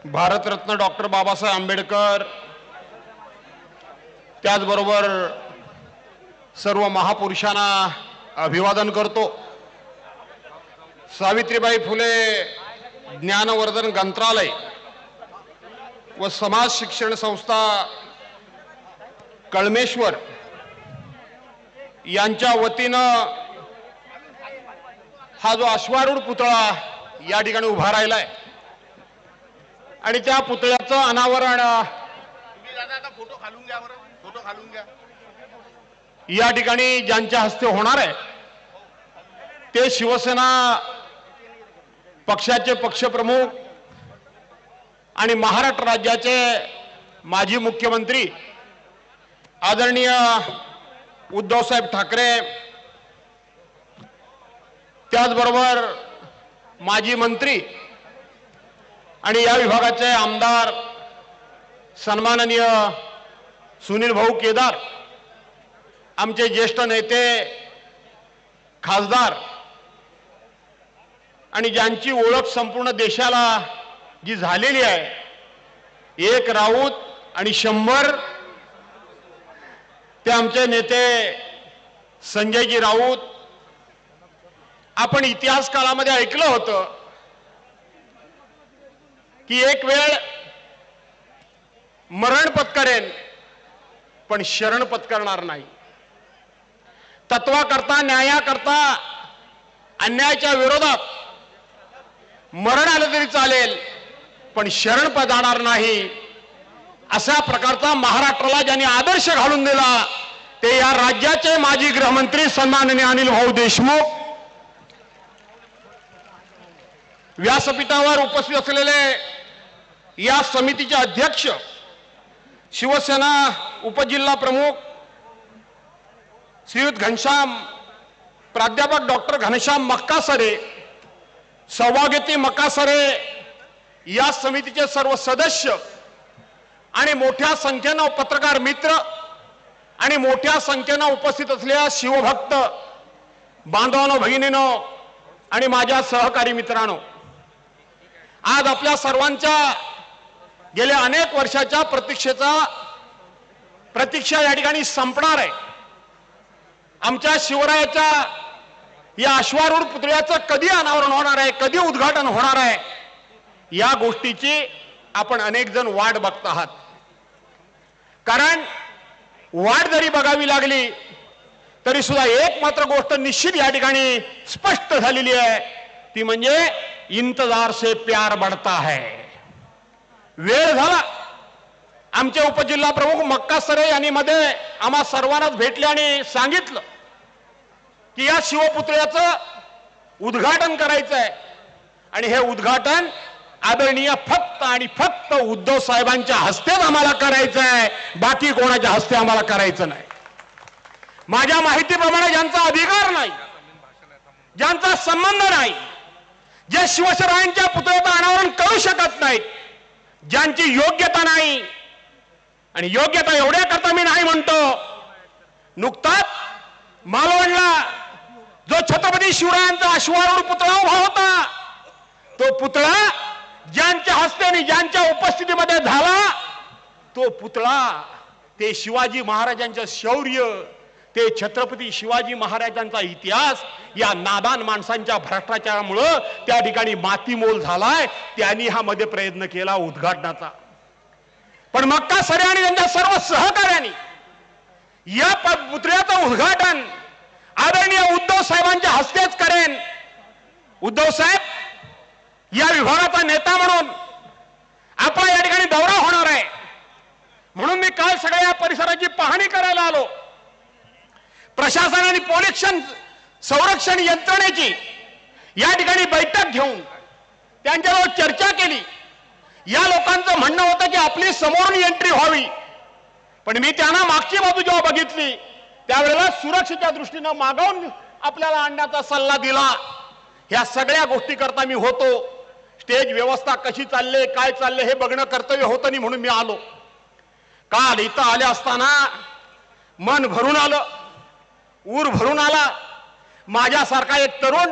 Bharat Ratna doctor Babasaheb Ambedkar, त्याचबरोबर सर्व महापुरुषांना अभिवादन करतो। सावित्रीबाई फुले ज्ञानवर्धन ग्रंथालय व समाज शिक्षण संस्था कळमेश्वर यांच्या वतीनं हा जो अश्वारूढ पुतळा या ठिकाणी उभा राहिला आहे आणि त्या पुतळ्याचं अनावरण फोटो खालून घ्या बरं, फोटो खालून घ्या। या ठिकाणी ज्यांच्या हस्ते होणार आहे ते शिवसेना पक्षाचे पक्षप्रमुख आणि महाराष्ट्र राज्याचे माजी मुख्यमंत्री आदरणीय उद्धवसाहेब ठाकरे, त्याचबरोबर माजी मंत्री आणि या विभागाचे आमदार सन्माननीय सुनील भाऊ केदार, आमचे ज्येष्ठ नेते खासदार आणि ज्यांची ओळख संपूर्ण देशाला जी झालेली आहे, एक राऊत आणि 100, ते आमचे नेते संजयजी राऊत। आपण इतिहास काळामध्ये ऐकलं होतं की एक वेळ मरण पत्करेन पण शरण पत्करणार नाही। तत्वाकरता, न्यायाकरता, अन्यायाच्या विरोधात मरण आलं तरी चालेल पण शरण पदाणार नाही, अशा प्रकारचा महाराष्ट्राला ज्यांनी आदर्श घालून दिला ते या राज्याचे माजी गृहमंत्री सन्माननीय अनिल भाऊ देशमुख। व्यासपीठावर उपस्थित असलेले या समितीचे अध्यक्ष शिवसेना उपजिल्हा प्रमुख श्रीयुत घनश्याम, प्राध्यापक डॉक्टर घनश्याम मक्कासरे, सौभाग्यवती मक्कासरे, या समितीचे सर्व सदस्य आणि मोठ्या संख्येनं पत्रकार मित्र आणि मोठ्या संख्येनं उपस्थित असलेल्या शिवभक्त बांधवांनो, भगिनींनो आणि माझ्या सहकारी मित्रांनो, आज आपल्या सर्वांच्या गेल्या अनेक वर्षाच्या प्रतीक्षा या ठिकाणी संपणार आहे। आमच्या शिवरायाच्या या अश्वारूढ पुतळ्याचं कधी अनावरण होणार आहे, कधी उद्घाटन होणार आहे, या गोष्टीची आपण अनेक जण वाट बघत आहात। कारण वाट जरी बघावी लागली तरी सुद्धा एक मात्र गोष्ट निश्चित या ठिकाणी स्पष्ट झालेली आहे, ती म्हणजे इंतजार से प्यार बढ़ता है। वेळ झाला। आमचे उपजिल्हा प्रमुख मक्कासरे यांनी मध्ये आम्हा सर्वांनाच भेटले आणि सांगितलं की या शिवपुतळ्याचं उद्घाटन करायचं आहे आणि हे उद्घाटन आदरणीय फक्त आणि फक्त उद्धव साहेबांच्या हस्तेच आम्हाला करायचं आहे, बाकी कोणाच्या हस्ते आम्हाला करायचं नाही। माझ्या माहितीप्रमाणे ज्यांचा अधिकार नाही, ज्यांचा संबंध नाही, जे शिवसेनांच्या पुतळ्याचं अनावरण करू शकत नाहीत, ज्यांची योग्यता नाही, आणि योग्यता एवढ्या करता मी नाही म्हणतो, नुकताच मालवणला जो छत्रपती शिवरायांचा अश्वारूढ पुतळा उभा होता, तो पुतळा ज्यांच्या हस्ते आणि ज्यांच्या उपस्थितीमध्ये झाला, तो पुतळा ते शिवाजी महाराजांचं शौर्य, ते छत्रपती शिवाजी महाराजांचा इतिहास या नादान माणसांच्या भ्रष्टाचारामुळे त्या ठिकाणी मातीमोल झालाय। त्यांनी हा मध्ये प्रयत्न केला उद्घाटनाचा, पण मक्कासरे आणि त्यांच्या सर्व सहकार्यांनी या पुतळ्याचं उद्घाटन आदरणीय उद्धव साहेबांच्या हस्तेच करेन। उद्धव साहेब या विभागाचा नेता म्हणून आपला या ठिकाणी दौरा होणार आहे, म्हणून मी काल सगळ्या परिसराची पाहणी करायला आलो। प्रशासन आणि पोलीस संरक्षण यंत्रणेची या ठिकाणी बैठक घेऊन त्यांच्यावर चर्चा केली। या लोकांचं म्हणणं होतं की आपली समोरून एंट्री व्हावी, पण मी त्यांना मागची बाजू जेव्हा बघितली त्यावेळेला सुरक्षेच्या दृष्टीनं मागवून आपल्याला आणण्याचा सल्ला दिला। ह्या सगळ्या गोष्टी करता मी होतो, स्टेज व्यवस्था कशी चालले, काय चालले हे बघणं कर्तव्य होतं नाही, म्हणून मी आलो। काल इथं आले असताना मन भरून आलं, ऊर भरून आला। माझ्यासारखा एक तरुण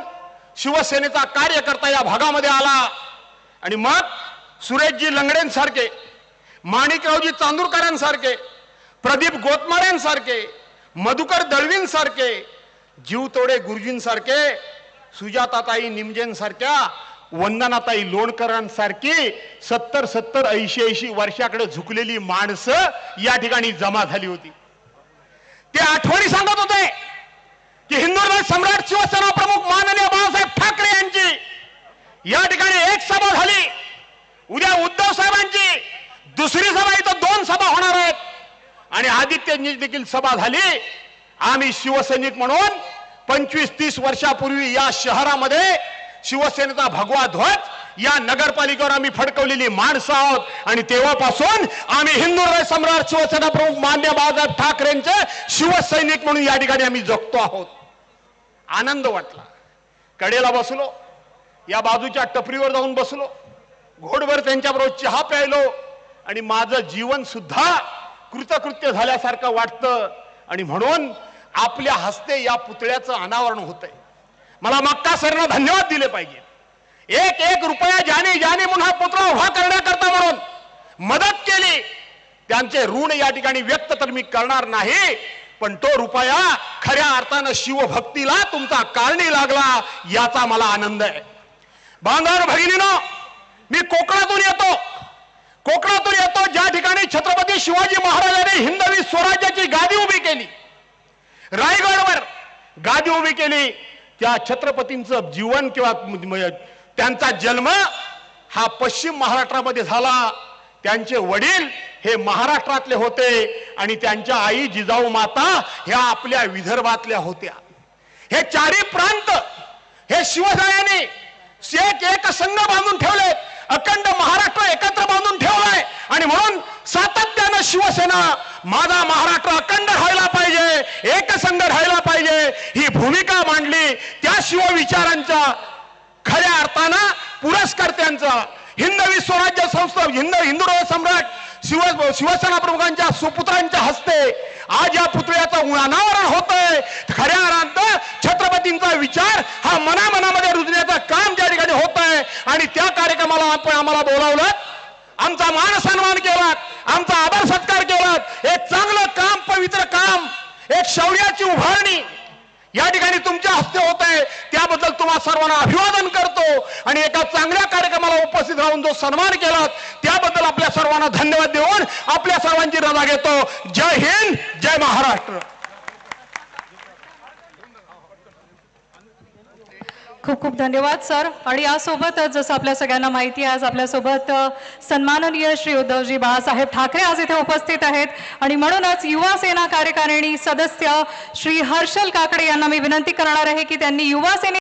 शिवसेनेचा कार्यकर्ता या भागामध्ये आला आणि मग सुरेशजी लंगडेंसारखे, माणिकरावजी चांदूरकरांसारखे, प्रदीप गोतमाऱ्यांसारखे, मधुकर दळवींसारखे, जीवतोडे गुरुजींसारखे, सुजाताताई निमजेंसारख्या, वंदनाताई लोणकरांसारखी 70-70, 80-80 वर्षाकडे झुकलेली माणसं या ठिकाणी जमा झाली होती. ते आठवणी सांगत होते की हिंदुत्व सम्राट शिवसेना प्रमुख माननीय बाळासाहेब ठाकरे यांची या ठिकाणी एक सभा झाली. उद्या उद्धव साहेबांची दुसरी सभा, इथं 2 सभा होणार आहेत. आणि आदित्यजी देखील सभा झाली. आम्ही शिवसैनिक म्हणून 25-30 वर्षापूर्वी या शहरामध्ये शिवसेनेचा भगवा ध्वज या नगरपालिकेवर आम्ही फडकवलेली माणसं आहोत. आणि तेव्हापासून आम्ही हिंदू हृदय सम्राट शिवसेना प्रमुख मान्य बाळासाहेब ठाकरेंचे शिवसैनिक म्हणून या ठिकाणी आम्ही जगतो आहोत. आनंद वाटला. कडेला बसलो, या बाजूच्या टपरीवर जाऊन बसलो, घोडभर त्यांच्याबरोबर चहा प्यायलो आणि माझं जीवन सुद्धा कृतकृत्य झाल्यासारखं वाटतं. आणि म्हणून आपल्या हस्ते या पुतळ्याचं अनावरण होतंय. मला मक्का सरना धन्यवाद दिले पाहिजे. एक रुपया ज्याने ज्याने म्हणून हा पुतळा उभा करण्याकरता म्हणून मदत केली, त्यांचे ऋण या ठिकाणी व्यक्त तर मी करणार नाही, पण तो रुपया खऱ्या अर्थानं शिवभक्तीला तुमचा कारणी लागला याचा मला आनंद आहे. बांधव भगिनीनो, मी कोकणातून येतो ज्या ठिकाणी छत्रपती शिवाजी महाराजांनी हिंदवी स्वराज्याची गादी उभी केली, रायगडवर गादी उभी केली. त्या छत्रपतींचं जीवन किंवा त्यांचा जन्म हा पश्चिम महाराष्ट्रामध्ये झाला. त्यांचे वडील हे महाराष्ट्रातले होते आणि त्यांच्या आई जिजाऊ माता ह्या आपल्या विदर्भातल्या होत्या. हे चारी प्रांत हे शिवरायांनी एक संघ बांधून ठेवले, अखंड महाराष्ट्र एकत्र बांधून ठेवलाय. आणि म्हणून सातत्यानं शिवसेना माझा महाराष्ट्र अखंड राहायला पाहिजे, एकसंघ राहायला पाहिजे ही भूमिका मांडली. त्या शिवविचारांच्या खऱ्या अर्थानं पुरस्कर्त्यांचा हिंदवी स्वराज्य संस्था हिंदू सम्राट शिवसेना प्रमुखांच्या सुपुत्रांच्या हस्ते आज या पुतळ्याचं अनावरण होतंय. खऱ्या अर्थात छत्रपतींचा विचार हा मनामध्ये रुजण्याचं काम त्या ठिकाणी होत आहे. आणि त्या कार्यक्रमाला आपण आम्हाला बोलावलं, आमचा मान सन्मान केला, आमचा आदर सत्कार केला. एक चांगलं काम, पवित्र काम, एक शौर्याची उभारणी या ठिकाणी तुमच्या हस्ते होत आहे. त्याबद्दल तुम्हा सर्वांना अभिवादन करतो. आणि एका चांगल्या कार्यक्रमाला उपस्थित राहून जो सन्मान केला त्याबद्दल आपल्या सर्वांना धन्यवाद देऊन आपल्या सर्वांची रजा घेतो. जय हिंद, जय महाराष्ट्र. खूप खूप धन्यवाद सर. आणि यासोबतच जसं आपल्या सगळ्यांना माहिती आहे, आज आपल्यासोबत सन्माननीय श्री उद्धवजी बाळासाहेब ठाकरे आज इथे उपस्थित आहेत. आणि म्हणूनच युवा सेना कार्यकारिणी सदस्य श्री हर्षल काकडे यांना मी विनंती करणार आहे की त्यांनी युवा सेने